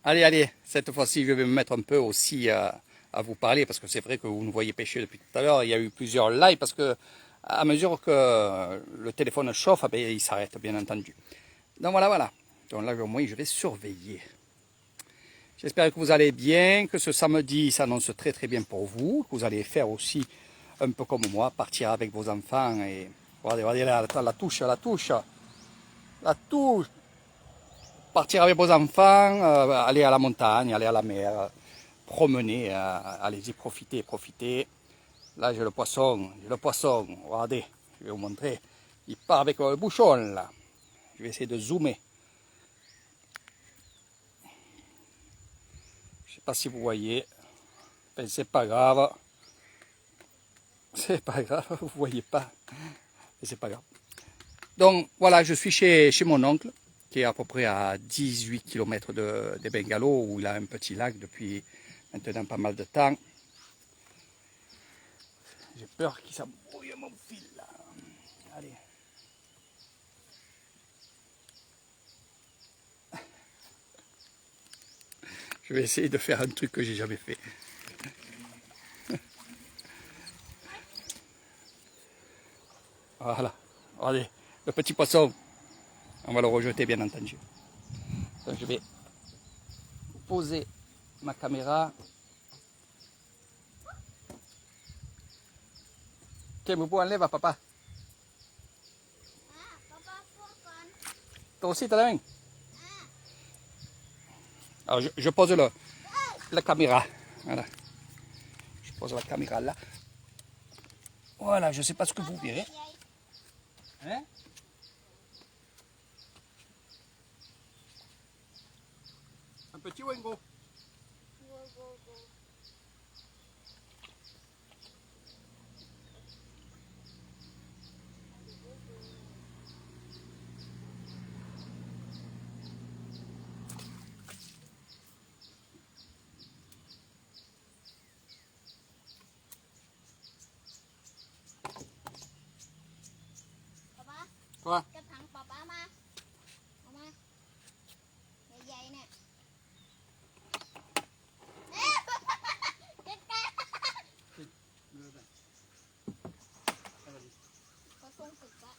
Allez, allez, cette fois-ci, je vais me mettre un peu aussi à vous parler, parce que c'est vrai que vous nous voyez pêcher depuis tout à l'heure. Il y a eu plusieurs lives, parce que à mesure que le téléphone chauffe, ben, il s'arrête, bien entendu. Donc voilà, voilà. Donc là, au moins, je vais surveiller. J'espère que vous allez bien, que ce samedi s'annonce très très bien pour vous, que vous allez faire aussi un peu comme moi, partir avec vos enfants et regardez, regardez la touche, la touche, la touche. Partir avec vos enfants, aller à la montagne, aller à la mer, promener, allez-y, profitez, profitez. Là, j'ai le poisson, regardez, je vais vous montrer. Il part avec le bouchon, là. Je vais essayer de zoomer. Je ne sais pas si vous voyez. Ben, c'est pas grave. C'est pas grave, vous voyez pas. Mais c'est pas grave. Donc, voilà, je suis chez mon oncle, qui est à peu près à 18 km de Bengalo, où il a un petit lac depuis maintenant pas mal de temps. J'ai peur qu'il s'embrouille mon fil là. Allez. Je vais essayer de faire un truc que j'ai jamais fait. Voilà. Regardez, le petit poisson. On va le rejeter bien entendu. Donc je vais poser ma caméra. Tiens, Boubou, enlève à papa. Toi aussi, t'as la main. Alors je pose la caméra. Voilà. Je pose la caméra là. Voilà, je ne sais pas ce que vous verrez. Hein? Un petit ou un gros? Quoi? กระถางป๊าป๊ามาเอามาใหญ่ๆเนี่ยเอ๊ะเด็ดกันก็ส่งฝึกละ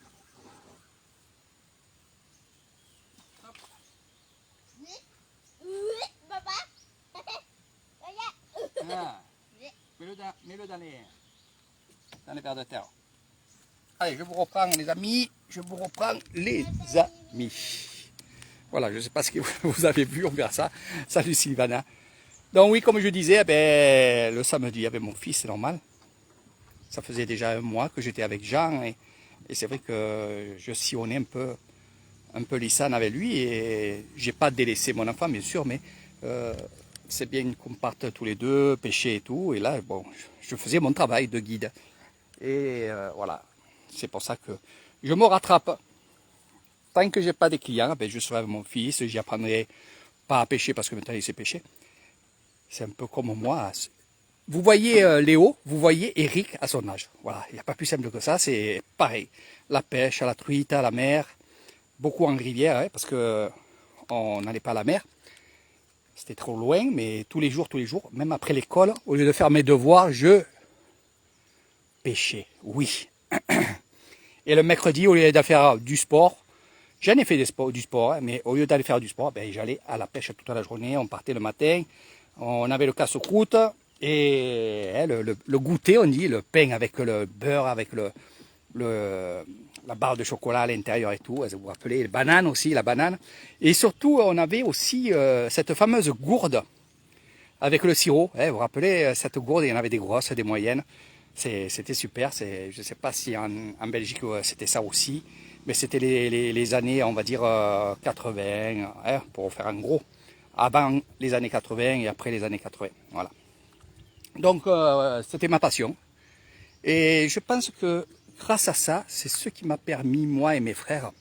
นี่ป๊าป๊าเยอะแยะ Ah, mets-le dans les vers de terre. Allez, je vous reprends les amis. Je vous reprends les amis. Voilà, je ne sais pas ce que vous avez vu, on verra ça. Salut Sylvana. Donc oui, comme je disais, ben, le samedi avec mon fils, c'est normal. Ça faisait déjà un mois que j'étais avec Jean et c'est vrai que je sillonnais un peu l'Issane avec lui et j'ai pas délaissé mon enfant bien sûr, mais c'est bien qu'on parte tous les deux pêcher et tout. Et là, bon, je faisais mon travail de guide et voilà, c'est pour ça que je me rattrape. Tant que j'ai pas de clients, ben, je serai avec mon fils, j'y apprendrai pas à pêcher parce que maintenant il sait pêcher. C'est un peu comme moi. Vous voyez Léo, vous voyez Eric à son âge. Voilà, il n'y a pas plus simple que ça, c'est pareil. La pêche, à la truite, à la mer, beaucoup en rivière, hein, parce que on n'allait pas à la mer. C'était trop loin, mais tous les jours, même après l'école, au lieu de faire mes devoirs, je pêchais, oui. Et le mercredi, au lieu de faire du sport, j'en ai fait du sport, hein, mais au lieu d'aller faire du sport, ben, j'allais à la pêche toute la journée, on partait le matin, on avait le casse-croûte, et hein, le goûter, on dit, le pain avec le beurre, avec la barre de chocolat à l'intérieur et tout, vous vous rappelez, les bananes aussi, la banane. Et surtout, on avait aussi cette fameuse gourde avec le sirop. Hein, vous vous rappelez, cette gourde, il y en avait des grosses, des moyennes. C'était super. Je ne sais pas si en Belgique c'était ça aussi, mais c'était les années, on va dire, 80, hein, pour faire en gros. Avant les années 80 et après les années 80. Voilà. Donc, c'était ma passion. Et je pense que grâce à ça, c'est ce qui m'a permis, moi et mes frères,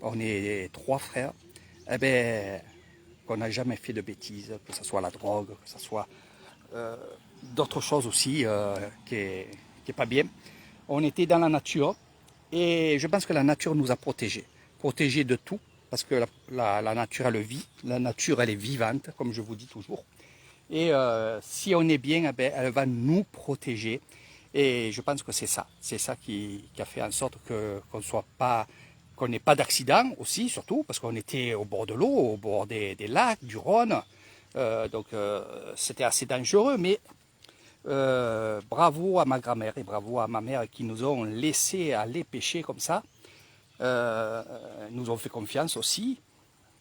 on est 3 frères, eh ben, qu'on n'a jamais fait de bêtises, que ce soit la drogue, que ce soit d'autres choses aussi qui est pas bien. On était dans la nature et je pense que la nature nous a protégés de tout. parce que la nature, elle vit, la nature, elle est vivante, comme je vous dis toujours. Et si on est bien, eh ben, elle va nous protéger. Et je pense que c'est ça qui a fait en sorte qu'on n'ait pas d'accident aussi, surtout, parce qu'on était au bord de l'eau, au bord des lacs, du Rhône. Donc c'était assez dangereux, mais bravo à ma grand-mère et bravo à ma mère qui nous ont laissé aller pêcher comme ça. Nous ont fait confiance aussi,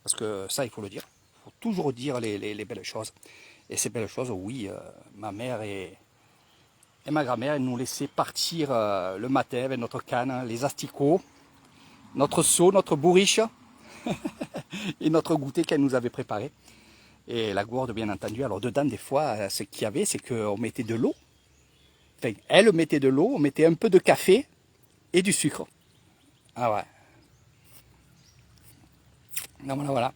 parce que ça, il faut le dire. Il faut toujours dire les belles choses. Et ces belles choses, oui, ma mère et ma grand-mère nous laissaient partir le matin avec notre canne, les asticots, notre seau, notre bourriche et notre goûter qu'elle nous avait préparé. Et la gourde, bien entendu. Alors dedans, des fois, ce qu'il y avait, c'est qu'on mettait de l'eau. Enfin, elle mettait de l'eau, on mettait un peu de café et du sucre. Ah ouais. Donc voilà.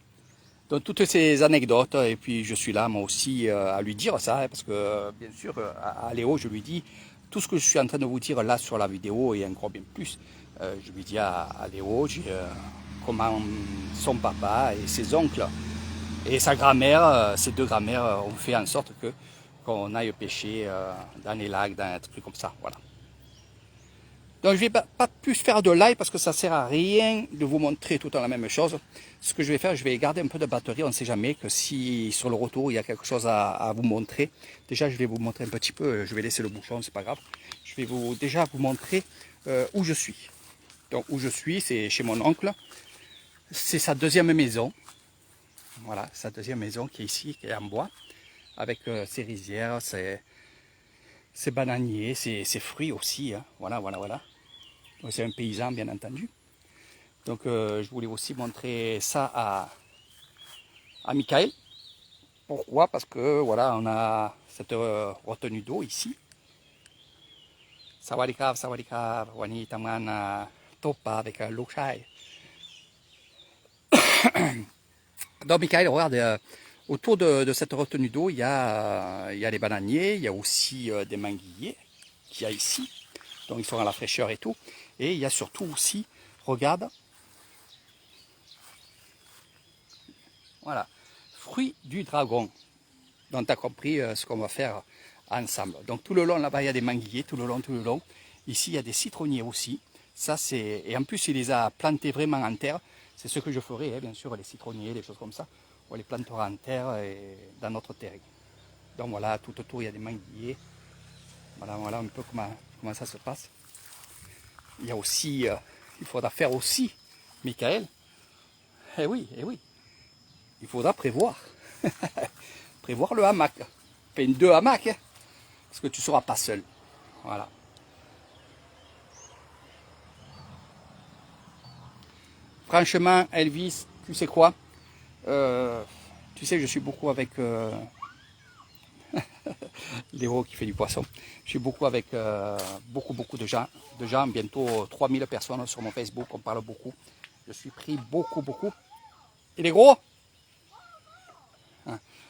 Donc toutes ces anecdotes, et puis je suis là moi aussi à lui dire ça, parce que bien sûr à Léo je lui dis tout ce que je suis en train de vous dire là sur la vidéo et encore bien plus. Je lui dis à Léo comment son papa et ses oncles et sa grand-mère, ses deux grand-mères ont fait en sorte qu'on aille pêcher dans les lacs, dans un truc comme ça, voilà. Donc je ne vais pas plus faire de live parce que ça ne sert à rien de vous montrer tout le temps la même chose. Ce que je vais faire, je vais garder un peu de batterie. On ne sait jamais que si sur le retour il y a quelque chose à vous montrer. Déjà je vais vous montrer un petit peu, je vais laisser le bouchon, c'est pas grave. Je vais déjà vous montrer où je suis. Donc où je suis, c'est chez mon oncle. C'est sa deuxième maison. Voilà, sa deuxième maison qui est ici, qui est en bois. Avec ses rizières, ses bananiers, ses fruits aussi. Hein. Voilà. C'est un paysan, bien entendu. Donc, je voulais aussi montrer ça à Michael. Pourquoi? Parce que, voilà, on a cette retenue d'eau ici. Sawadikav, wani tamana topa avec l'eau chai. Donc, Michael, regarde, autour de cette retenue d'eau, il y a les bananiers, il y a aussi des manguiers qu'il y a ici. Donc, ils sont à la fraîcheur et tout. Et il y a surtout aussi, regarde, voilà, fruit du dragon. Donc tu as compris ce qu'on va faire ensemble. Donc tout le long là-bas il y a des manguiers, tout le long. Ici il y a des citronniers aussi. Ça c'est, et en plus il les a plantés vraiment en terre. C'est ce que je ferai, hein, bien sûr, les citronniers, des choses comme ça. On les plantera en terre et dans notre terrain. Donc voilà, tout autour il y a des manguiers. Voilà un peu comment ça se passe. Il y a aussi, il faudra faire aussi, Michael. Eh oui. Il faudra prévoir. Prévoir le hamac. Enfin, 2 hamacs, hein, parce que tu ne seras pas seul. Voilà. Franchement, Elvis, tu sais quoi? Tu sais, je suis beaucoup avec Léo qui fait du poisson. Je suis beaucoup avec beaucoup de gens, bientôt 3000 personnes sur mon Facebook, on parle beaucoup. Je suis pris beaucoup. Il est gros?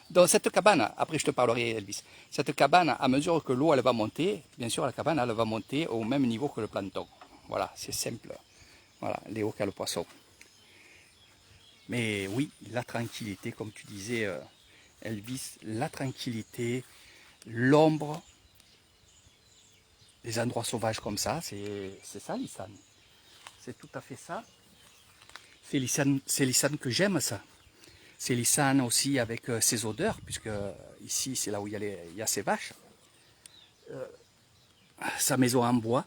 Dans cette cabane, après je te parlerai Elvis, cette cabane, à mesure que l'eau elle va monter, bien sûr la cabane elle va monter au même niveau que le plancton. Voilà, c'est simple. Voilà, Léo qui a le poisson. Mais oui, la tranquillité, comme tu disais Elvis, la tranquillité, l'ombre, les endroits sauvages comme ça, c'est ça l'Issane. C'est tout à fait ça. C'est l'Issane que j'aime ça. C'est l'Issane aussi avec ses odeurs, puisque ici c'est là où il y a ses vaches. Sa maison en bois.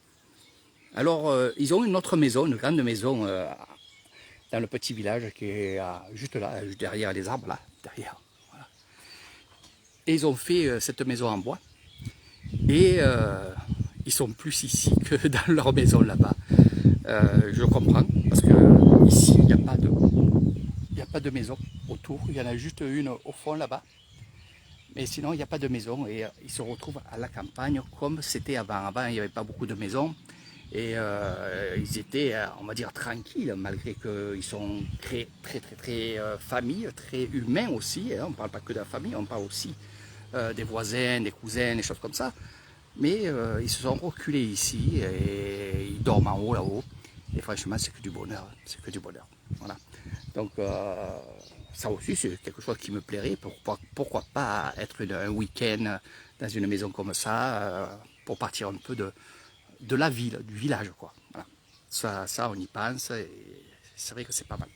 Alors ils ont une autre maison, une grande maison dans le petit village qui est juste là, juste derrière les arbres, là, derrière. Voilà. Et ils ont fait cette maison en bois. Et ils sont plus ici que dans leur maison là-bas. Je comprends, parce que ici il n'y a pas de maison autour, il y en a juste une au fond là-bas. Mais sinon, il n'y a pas de maison et ils se retrouvent à la campagne comme c'était avant. Avant, il n'y avait pas beaucoup de maisons et ils étaient, on va dire, tranquilles, malgré qu'ils sont très famille, très humains aussi. Hein. On ne parle pas que de la famille, on parle aussi des voisins, des cousins, des choses comme ça. Mais ils se sont reculés ici et ils dorment en haut là-haut. Et franchement, c'est que du bonheur, c'est que du bonheur. Voilà. Donc, ça aussi, c'est quelque chose qui me plairait. Pourquoi pas être un week-end dans une maison comme ça, pour partir un peu de la ville, du village, quoi. Voilà. Ça, on y pense, et c'est vrai que c'est pas mal.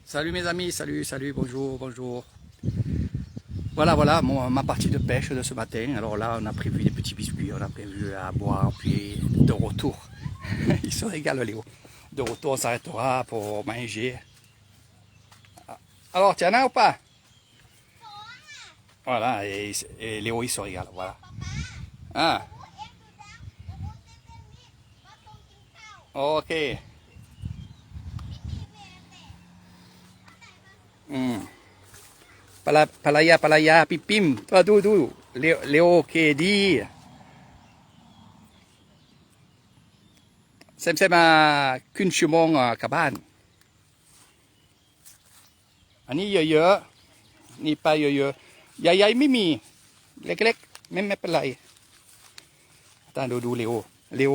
Salut mes amis, salut, bonjour, bonjour. Voilà, ma partie de pêche de ce matin. Alors là, on a prévu des petits biscuits, on a prévu à boire, puis de retour. Il se régale, Léo. De retour, on s'arrêtera pour manger. Alors, tu en as ou pas? Voilà, et Léo, il se régale, voilà. Ah, ok. Palaya, pipim. Toi, du. Léo, qui dit. Sem ma ขึ้นชั่วโมงกลับบ้าน อันนี้เยอะๆนี่ไปเยอะๆใหญ่ๆไม่มีเล็กๆไม่เป็นไรตาดูเร็ว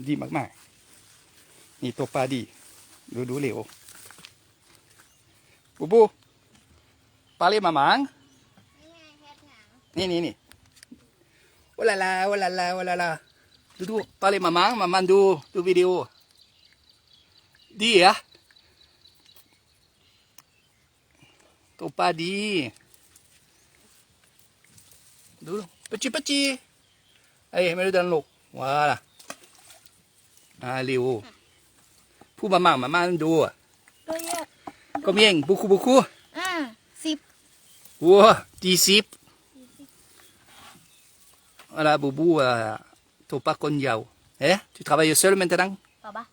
ดีมากๆนี่ตัวปลาดีดูเร็วบูปลาเรียมาหมาง นี่ไงเฮ็ดหนัง นี่วลาลาดูปลาเรียมาหมางมามันดูวิดีโอดีอ่ะตัวปลาดีดูpetit allez mets-le dans l'eau voilà allez oh pour mamanดู ตัวเยอะ combien beaucoup 10 wow 10 voilà boubou ton pas con yao eh tu travailles seul maintenant ป่ะปะ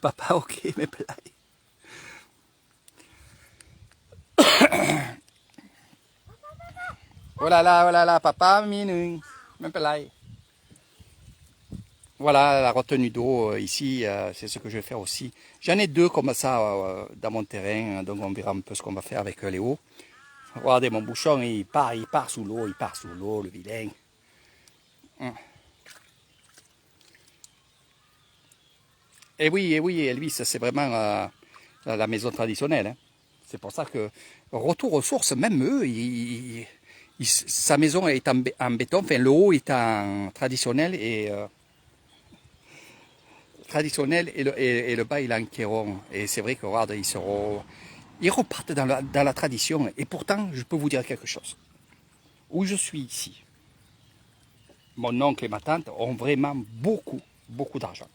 papa ok mais play voilà papa มีหนึ่งไม่เป็นไร Voilà la retenue d'eau ici, c'est ce que je vais faire aussi. J'en ai deux comme ça dans mon terrain, donc on verra un peu ce qu'on va faire avec Léo. Regardez mon bouchon, il part sous l'eau, le vilain. Et oui, Elvis, c'est vraiment la maison traditionnelle. Hein. C'est pour ça que, retour aux sources, même eux, sa maison est en béton, enfin le haut est en traditionnel et le bas il est en kéron. Et c'est vrai que regarde, ils repartent dans la tradition. Et pourtant, je peux vous dire quelque chose. Où je suis ici, mon oncle et ma tante ont vraiment beaucoup d'argent.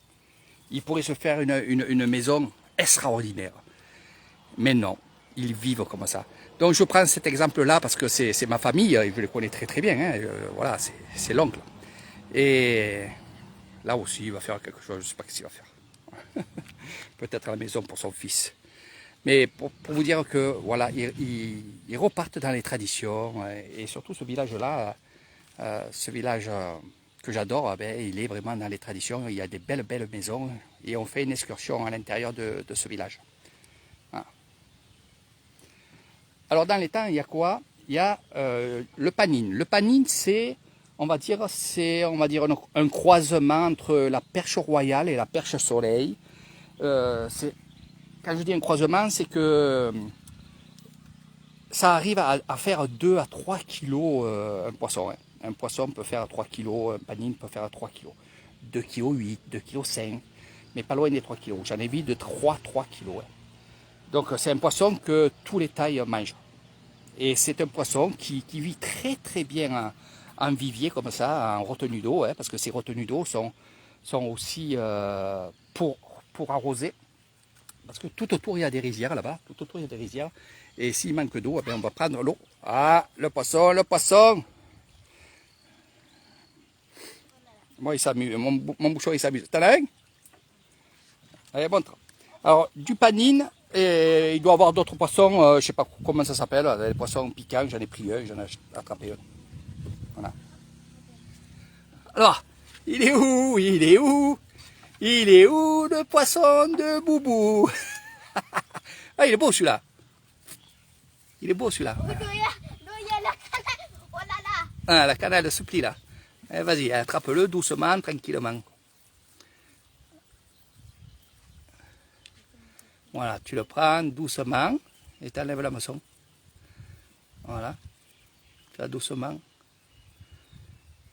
Ils pourraient se faire une maison extraordinaire. Mais non, ils vivent comme ça. Donc je prends cet exemple-là parce que c'est ma famille, et je les connais très bien. Hein, voilà, c'est l'oncle. Et là aussi, il va faire quelque chose, je ne sais pas ce qu'il va faire. Peut-être à la maison pour son fils. Mais pour vous dire que voilà, ils repartent dans les traditions. Et surtout ce village-là, ce village que j'adore, il est vraiment dans les traditions. Il y a des belles maisons. Et on fait une excursion à l'intérieur de ce village. Voilà. Alors dans les temps, il y a quoi? Il y a le panine. Le panine, c'est, on va dire un croisement entre la perche royale et la perche soleil. Quand je dis un croisement, c'est que ça arrive à faire 2 à 3 kilos un poisson. Hein. Un poisson peut faire 3 kilos, un panine peut faire 3 kilos. 2 kilos 8, 2 kilos 5, mais pas loin des 3 kilos. J'en ai vu de 3 kilos. Hein. Donc c'est un poisson que tous les tailles mangent. Et c'est un poisson qui vit très bien en vivier comme ça, en retenue d'eau, hein, parce que ces retenues d'eau sont aussi pour arroser. Parce que tout autour il y a des rizières là-bas, tout autour il y a des rizières. Et s'il manque d'eau, on va prendre l'eau. Ah, le poisson. Moi il s'amuse, mon bouchon il s'amuse. T'en as un? Allez, montre. Alors, du panine, et il doit y avoir d'autres poissons, je ne sais pas comment ça s'appelle, des poissons piquants, j'en ai pris un, j'en ai attrapé un. Voilà. Alors, il est où le poisson de Boubou? Ah, il est beau celui-là. Il est beau celui-là. Ah, la canne elle se plie là. Eh, vas-y, attrape-le doucement, tranquillement. Voilà, tu le prends doucement et tu enlèves l'hameçon. Voilà. Tu vas doucement.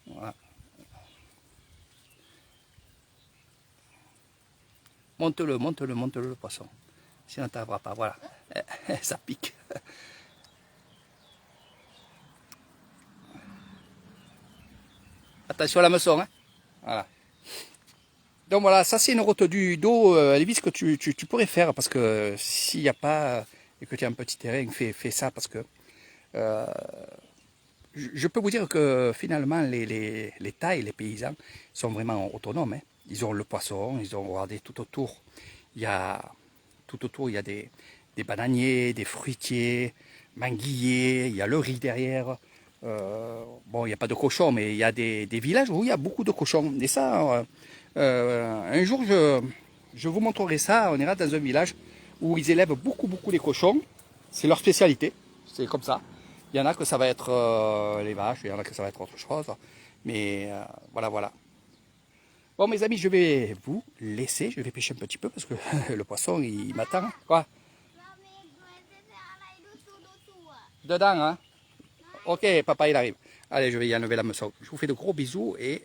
Voilà. Monte-le, monte-le, monte-le le poisson. Sinon tu n'arriveras pas. Voilà. Ça pique. Attention à l'hameçon. Hein. Voilà. Donc voilà, ça c'est une retenue d'eau, à limite, que tu pourrais faire, parce que s'il n'y a pas, et que tu as un petit terrain, fais ça, parce que je peux vous dire que finalement les Thaïs, les paysans, sont vraiment autonomes. Hein. Ils ont le poisson, ils ont, regardé tout autour, il y a des bananiers, des fruitiers, manguiers, il y a le riz derrière. Bon, il n'y a pas de cochons, mais il y a des villages où il y a beaucoup de cochons. Et ça, un jour, je vous montrerai ça. On ira dans un village où ils élèvent beaucoup les cochons. C'est leur spécialité. C'est comme ça. Il y en a que ça va être les vaches, il y en a que ça va être autre chose. Mais voilà. Bon, mes amis, je vais vous laisser. Je vais pêcher un petit peu parce que le poisson, il m'attend. Quoi? Dedans, hein? Ok, papa, il arrive. Allez, je vais y enlever l'hameçon. Je vous fais de gros bisous et...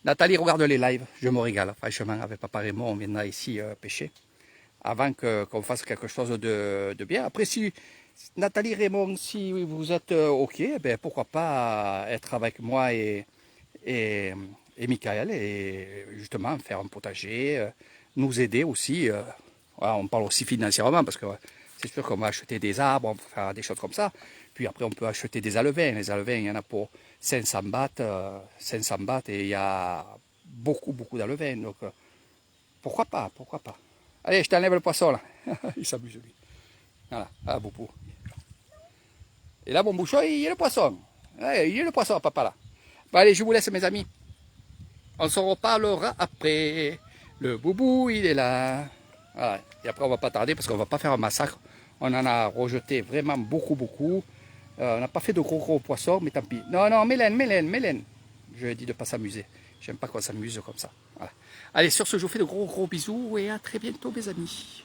Nathalie, regarde les lives, je me régale. Franchement, avec papa Raymond, on viendra ici pêcher. Avant qu'on fasse quelque chose de bien. Après, si Nathalie, Raymond, si vous êtes OK, ben, pourquoi pas être avec moi et Michael et justement faire un potager, nous aider aussi. Voilà, on parle aussi financièrement parce que c'est sûr qu'on va acheter des arbres, on va faire des choses comme ça. Puis après, on peut acheter des alevins. Les alevins, il y en a pour 500 bahts, et il y a beaucoup d'alevins. Donc, pourquoi pas. Allez, je t'enlève le poisson là. Il s'amuse lui. Voilà, ah, Boubou. Et là, mon bouchon, il y a le poisson. Ouais, il y a le poisson, papa là. Bon, allez, je vous laisse, mes amis. On se reparlera après. Le Boubou, il est là. Voilà. Et après, on va pas tarder parce qu'on va pas faire un massacre. On en a rejeté vraiment beaucoup. On n'a pas fait de gros poissons, mais tant pis. Non, Mélène. Je dis de ne pas s'amuser. J'aime pas qu'on s'amuse comme ça. Voilà. Allez, sur ce, je vous fais de gros bisous et à très bientôt, mes amis.